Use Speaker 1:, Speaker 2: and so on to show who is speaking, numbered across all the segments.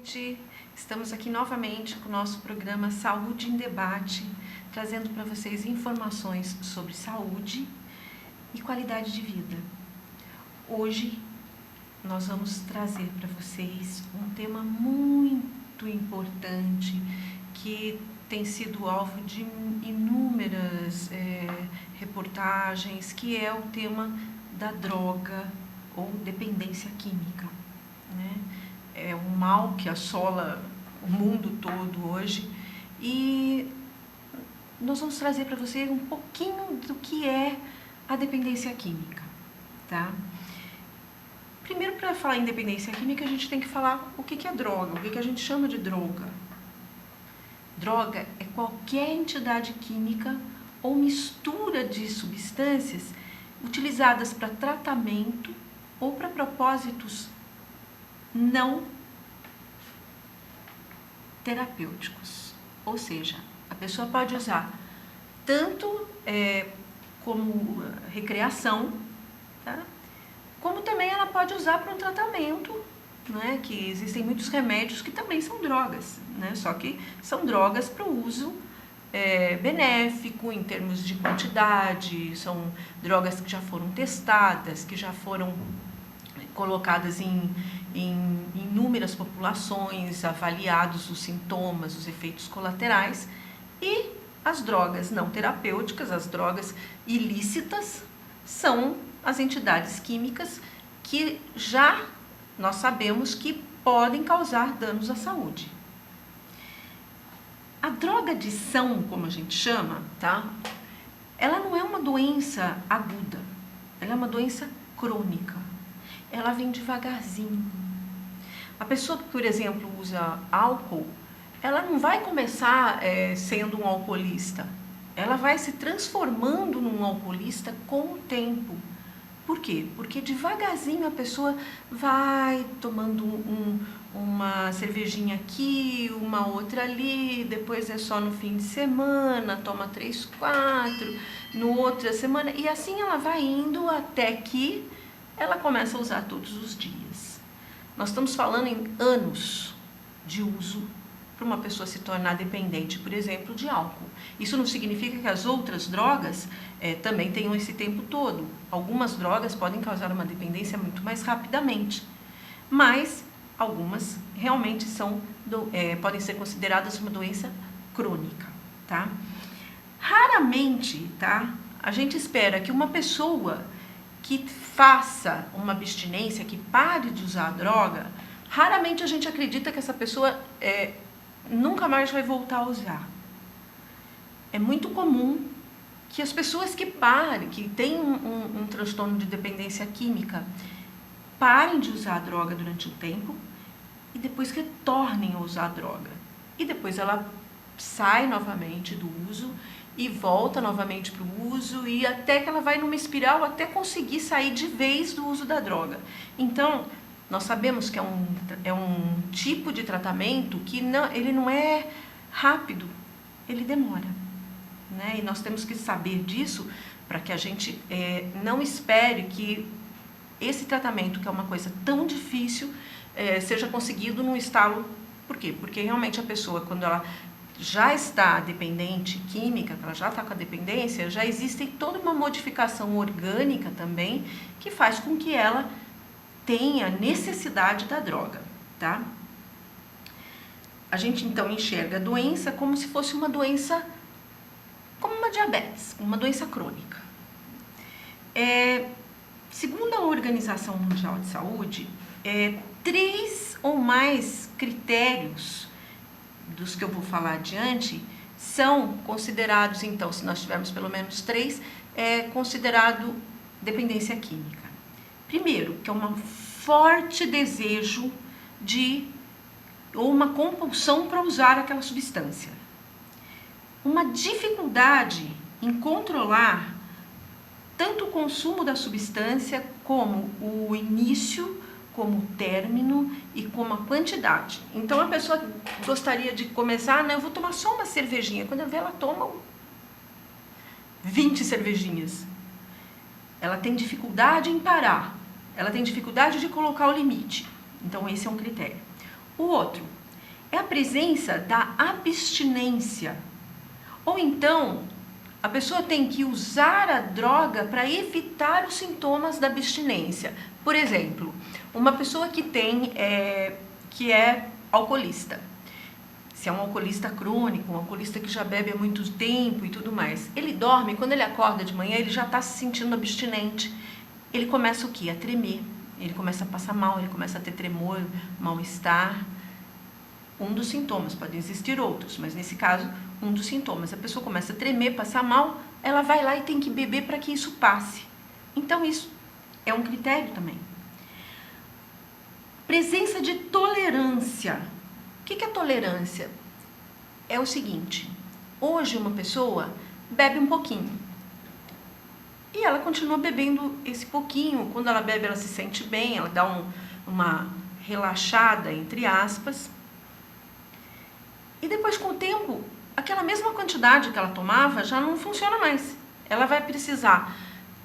Speaker 1: noite, estamos aqui novamente com o nosso programa Saúde em Debate, trazendo para vocês informações sobre saúde e qualidade de vida. Hoje nós vamos trazer para vocês um tema muito importante que tem sido alvo de inúmeras reportagens, que é o tema da droga ou dependência química, né? É um mal que assola o mundo todo hoje e nós vamos trazer para vocês um pouquinho do que é a dependência química, tá? Primeiro, para falar em dependência química, a gente tem que falar o que é droga, o que a gente chama de droga. Droga é qualquer entidade química ou mistura de substâncias utilizadas para tratamento ou para propósitos não terapêuticos. Ou seja, a pessoa pode usar tanto como recreação, tá? Como também ela pode usar para um tratamento, né? Que existem muitos remédios que também são drogas, né? Só que são drogas para o uso benéfico em termos de quantidade, são drogas que já foram testadas, que já foram colocadas em inúmeras populações, avaliados os sintomas, os efeitos colaterais, e as drogas não terapêuticas, as drogas ilícitas, são as entidades químicas que já nós sabemos que podem causar danos à saúde. A drogadição, como a gente chama, tá? Ela não é uma doença aguda, ela é uma doença crônica. Ela vem devagarzinho. A pessoa que, por exemplo, usa álcool, ela não vai começar sendo um alcoolista. Ela vai se transformando num alcoolista com o tempo. Por quê? Porque devagarzinho a pessoa vai tomando uma cervejinha aqui, uma outra ali, depois é só no fim de semana, toma 3, 4, no outra semana, e assim ela vai indo até que ela começa a usar todos os dias. Nós estamos falando em anos de uso para uma pessoa se tornar dependente, por exemplo, de álcool. Isso não significa que as outras drogas também tenham esse tempo todo. Algumas drogas podem causar uma dependência muito mais rapidamente, mas algumas realmente podem ser consideradas uma doença crônica, tá? Raramente, tá? A gente espera que uma pessoa que faça uma abstinência, que pare de usar a droga, raramente a gente acredita que essa pessoa nunca mais vai voltar a usar. É muito comum que as pessoas que parem, que têm um transtorno de dependência química, parem de usar a droga durante um tempo e depois retornem a usar a droga. E depois ela sai novamente do uso e volta novamente para o uso, e até que ela vai numa espiral até conseguir sair de vez do uso da droga. Então, nós sabemos que é um tipo de tratamento que ele não é rápido, ele demora, né? E nós temos que saber disso para que a gente não espere que esse tratamento, que é uma coisa tão difícil, seja conseguido num estalo. Por quê? Porque realmente a pessoa, quando ela já está dependente química, ela já está com a dependência, já existe toda uma modificação orgânica também que faz com que ela tenha necessidade da droga, tá? A gente então enxerga a doença como se fosse uma doença, como uma diabetes, uma doença crônica. Segundo a Organização Mundial de Saúde, 3 ou mais critérios dos que eu vou falar adiante são considerados, então, se nós tivermos pelo menos 3, é considerado dependência química. Primeiro, que é um forte desejo ou uma compulsão para usar aquela substância. Uma dificuldade em controlar tanto o consumo da substância como o início, como o término e como a quantidade. Então a pessoa gostaria de começar, né? Eu vou tomar só uma cervejinha. Quando eu ver, ela toma 20 cervejinhas. Ela tem dificuldade em parar. Ela tem dificuldade de colocar o limite. Então esse é um critério. O outro é a presença da abstinência. Ou então, a pessoa tem que usar a droga para evitar os sintomas da abstinência. Por exemplo, uma pessoa que é alcoolista. Se é um alcoolista crônico, um alcoolista que já bebe há muito tempo e tudo mais. Ele dorme, quando ele acorda de manhã, ele já está se sentindo abstinente. Ele começa o quê? A tremer. Ele começa a passar mal, ele começa a ter tremor, mal-estar. Um dos sintomas, podem existir outros, mas nesse caso, um dos sintomas. A pessoa começa a tremer, passar mal, ela vai lá e tem que beber para que isso passe. Então, isso é um critério também. Presença de tolerância. O que é tolerância? É o seguinte, hoje uma pessoa bebe um pouquinho e ela continua bebendo esse pouquinho. Quando ela bebe, ela se sente bem, ela dá uma relaxada, entre aspas. E depois, com o tempo, aquela mesma quantidade que ela tomava já não funciona mais. Ela vai precisar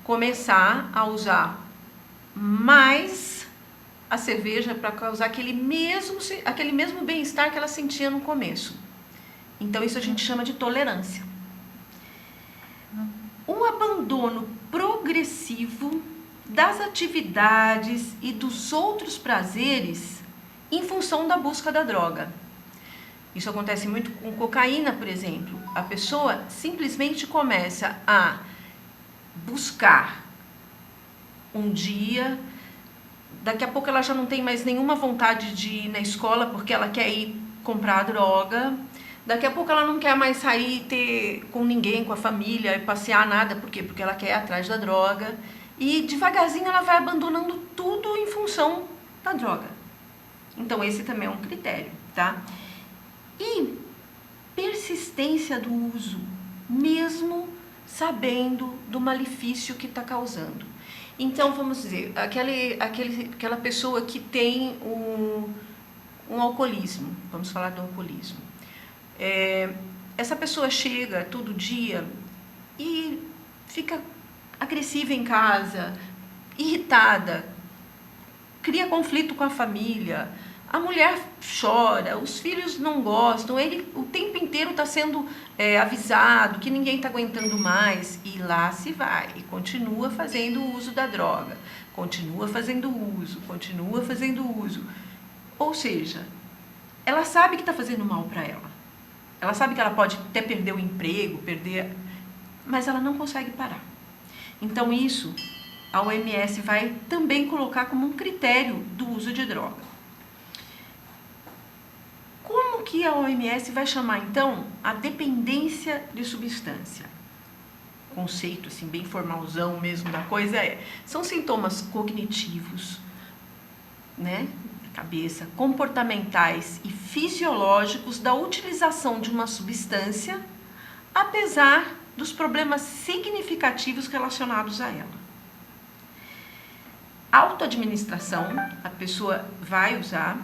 Speaker 1: começar a usar mais a cerveja para causar aquele mesmo bem-estar que ela sentia no começo. Então, isso a gente chama de tolerância. Um abandono progressivo das atividades e dos outros prazeres em função da busca da droga. Isso acontece muito com cocaína, por exemplo. A pessoa simplesmente começa a buscar um dia, daqui a pouco ela já não tem mais nenhuma vontade de ir na escola porque ela quer ir comprar droga. Daqui a pouco ela não quer mais sair com ninguém, com a família, passear, nada. Por quê? Porque ela quer ir atrás da droga. E devagarzinho ela vai abandonando tudo em função da droga. Então esse também é um critério, tá? E persistência do uso, mesmo sabendo do malefício que está causando. Então, vamos dizer, aquela pessoa que tem um alcoolismo, vamos falar do alcoolismo. Essa pessoa chega todo dia e fica agressiva em casa, irritada, cria conflito com a família, a mulher chora, os filhos não gostam, ele o tempo inteiro está sendo avisado que ninguém está aguentando mais, e lá se vai, e continua fazendo o uso da droga, continua fazendo uso. Ou seja, ela sabe que está fazendo mal para ela. Ela sabe que ela pode até perder o emprego, mas ela não consegue parar. Então isso, a OMS vai também colocar como um critério do uso de droga. Como que a OMS vai chamar, então, a dependência de substância? Conceito, assim, bem formalzão mesmo da coisa são sintomas cognitivos, né, da cabeça, comportamentais e fisiológicos da utilização de uma substância, apesar dos problemas significativos relacionados a ela. Autoadministração, a pessoa vai usar.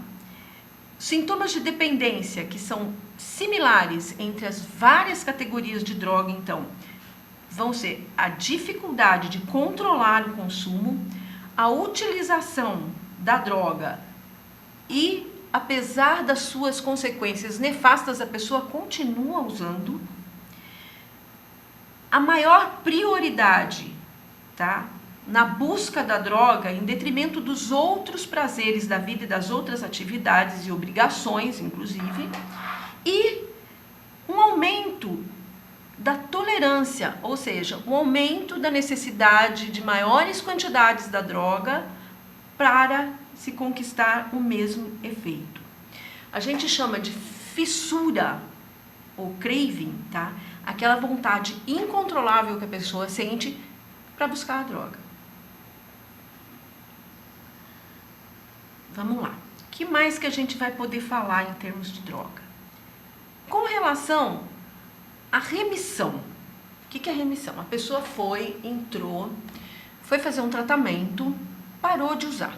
Speaker 1: Sintomas de dependência, que são similares entre as várias categorias de droga, então, vão ser a dificuldade de controlar o consumo, a utilização da droga e, apesar das suas consequências nefastas, a pessoa continua usando. A maior prioridade, tá, na busca da droga, em detrimento dos outros prazeres da vida e das outras atividades e obrigações, inclusive, e um aumento da tolerância, ou seja, um aumento da necessidade de maiores quantidades da droga para se conquistar o mesmo efeito. A gente chama de fissura ou craving, tá? Aquela vontade incontrolável que a pessoa sente para buscar a droga. Vamos lá. O que mais que a gente vai poder falar em termos de droga? Com relação à remissão. O que é remissão? A pessoa entrou, foi fazer um tratamento, parou de usar.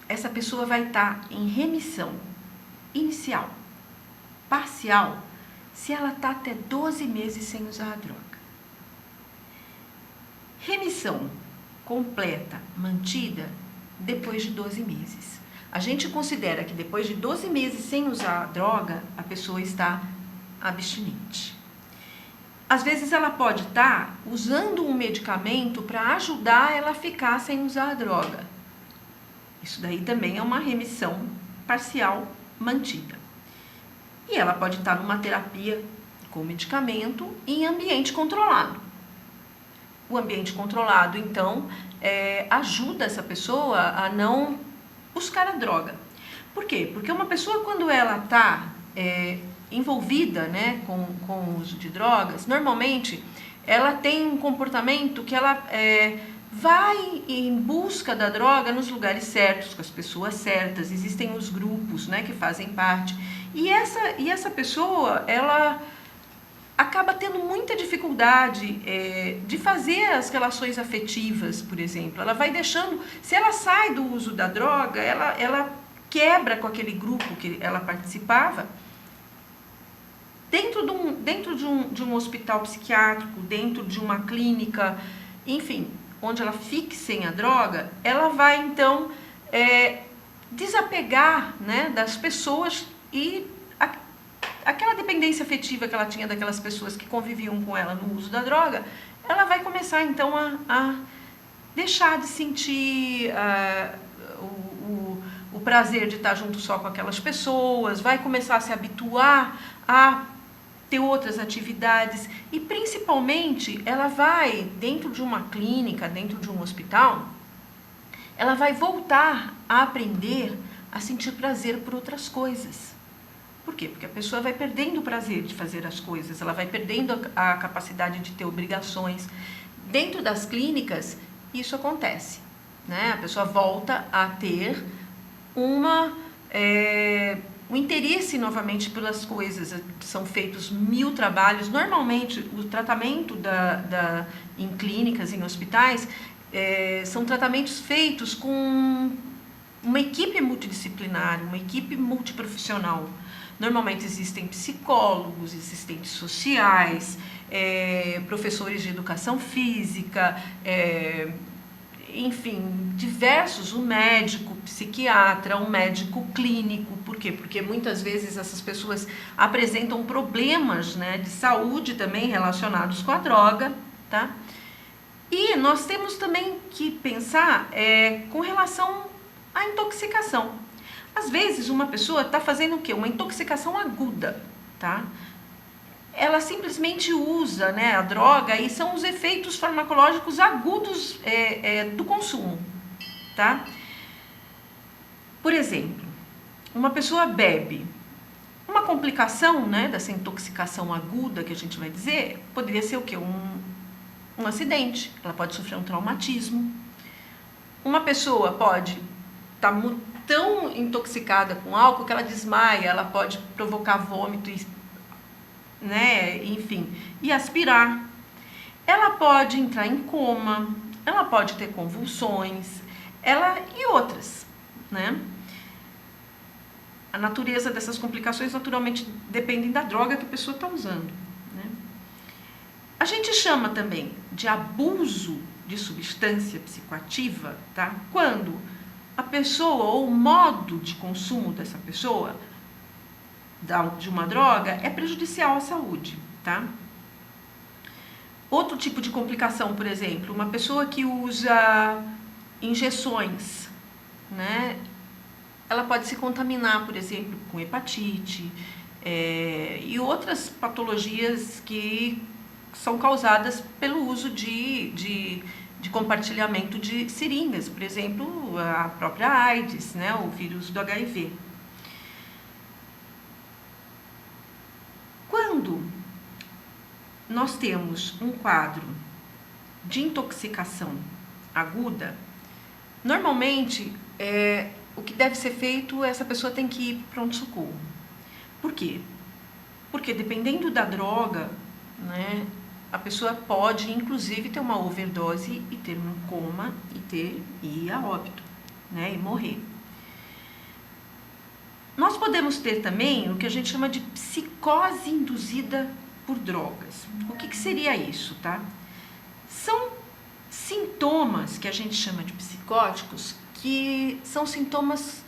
Speaker 1: Essa pessoa vai estar em remissão inicial, parcial, se ela está até 12 meses sem usar a droga. Remissão completa, mantida, depois de 12 meses. A gente considera que depois de 12 meses sem usar a droga, a pessoa está abstinente. Às vezes ela pode estar usando um medicamento para ajudar ela a ficar sem usar a droga. Isso daí também é uma remissão parcial mantida. E ela pode estar numa terapia com medicamento em ambiente controlado. O ambiente controlado, então, ajuda essa pessoa a não buscar a droga. Por quê? Porque uma pessoa, quando ela está envolvida, né, com o uso de drogas, normalmente ela tem um comportamento que ela vai em busca da droga nos lugares certos, com as pessoas certas. Existem os grupos, né, que fazem parte. E essa pessoa, ela acaba tendo muita dificuldade de fazer as relações afetivas, por exemplo. Ela vai deixando, se ela sai do uso da droga, ela quebra com aquele grupo que ela participava. Dentro de um hospital psiquiátrico, dentro de uma clínica, enfim, onde ela fique sem a droga, ela vai então desapegar, né, das pessoas e aquela dependência afetiva que ela tinha daquelas pessoas que conviviam com ela no uso da droga, ela vai começar então a deixar de sentir o prazer de estar junto só com aquelas pessoas, vai começar a se habituar a ter outras atividades e principalmente ela vai, dentro de uma clínica, dentro de um hospital, ela vai voltar a aprender a sentir prazer por outras coisas. Por quê? Porque a pessoa vai perdendo o prazer de fazer as coisas, ela vai perdendo a capacidade de ter obrigações. Dentro das clínicas, isso acontece, né? A pessoa volta a ter o interesse novamente pelas coisas. São feitos 1000 trabalhos. Normalmente, o tratamento em clínicas, em hospitais, são tratamentos feitos com uma equipe multidisciplinar, uma equipe multiprofissional. Normalmente existem psicólogos, assistentes sociais, professores de educação física, enfim, diversos, um médico psiquiatra, um médico clínico. Por quê? Porque muitas vezes essas pessoas apresentam problemas, né, de saúde também relacionados com a droga, tá? E nós temos também que pensar com relação à intoxicação. Às vezes uma pessoa está fazendo o quê? Uma intoxicação aguda, tá? Ela simplesmente usa, né, a droga e são os efeitos farmacológicos agudos do consumo, tá? Por exemplo, uma pessoa bebe. Uma complicação, né, dessa intoxicação aguda, que a gente vai dizer, poderia ser o quê? Um acidente. Ela pode sofrer um traumatismo. Uma pessoa pode estar tão intoxicada com álcool que ela desmaia, ela pode provocar vômito, né, enfim, e aspirar. Ela pode entrar em coma, ela pode ter convulsões, e outras, né? A natureza dessas complicações naturalmente dependem da droga que a pessoa está usando, né? A gente chama também de abuso de substância psicoativa, tá? Quando a pessoa ou o modo de consumo dessa pessoa de uma droga é prejudicial à saúde, tá? Outro tipo de complicação, por exemplo, uma pessoa que usa injeções, né? Ela pode se contaminar, por exemplo, com hepatite e outras patologias que são causadas pelo uso de compartilhamento de seringas, por exemplo, a própria AIDS, né? O vírus do HIV. Quando nós temos um quadro de intoxicação aguda, normalmente o que deve ser feito, essa pessoa tem que ir para o pronto-socorro. Por quê? Porque dependendo da droga, né, a pessoa pode inclusive ter uma overdose e ter um coma e ir a óbito, né, e morrer. Nós podemos ter também o que a gente chama de psicose induzida por drogas. O que seria isso, tá? São sintomas que a gente chama de psicóticos, que são sintomas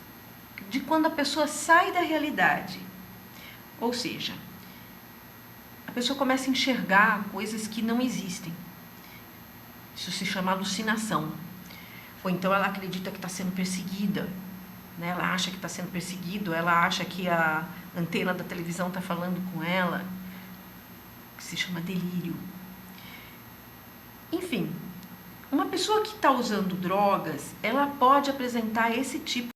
Speaker 1: de quando a pessoa sai da realidade. Ou seja, a pessoa começa a enxergar coisas que não existem. Isso se chama alucinação. Ou então ela acredita que está sendo perseguida, né? Ela acha que está sendo perseguido, ela acha que a antena da televisão está falando com ela, que se chama delírio. Enfim, uma pessoa que está usando drogas, ela pode apresentar esse tipo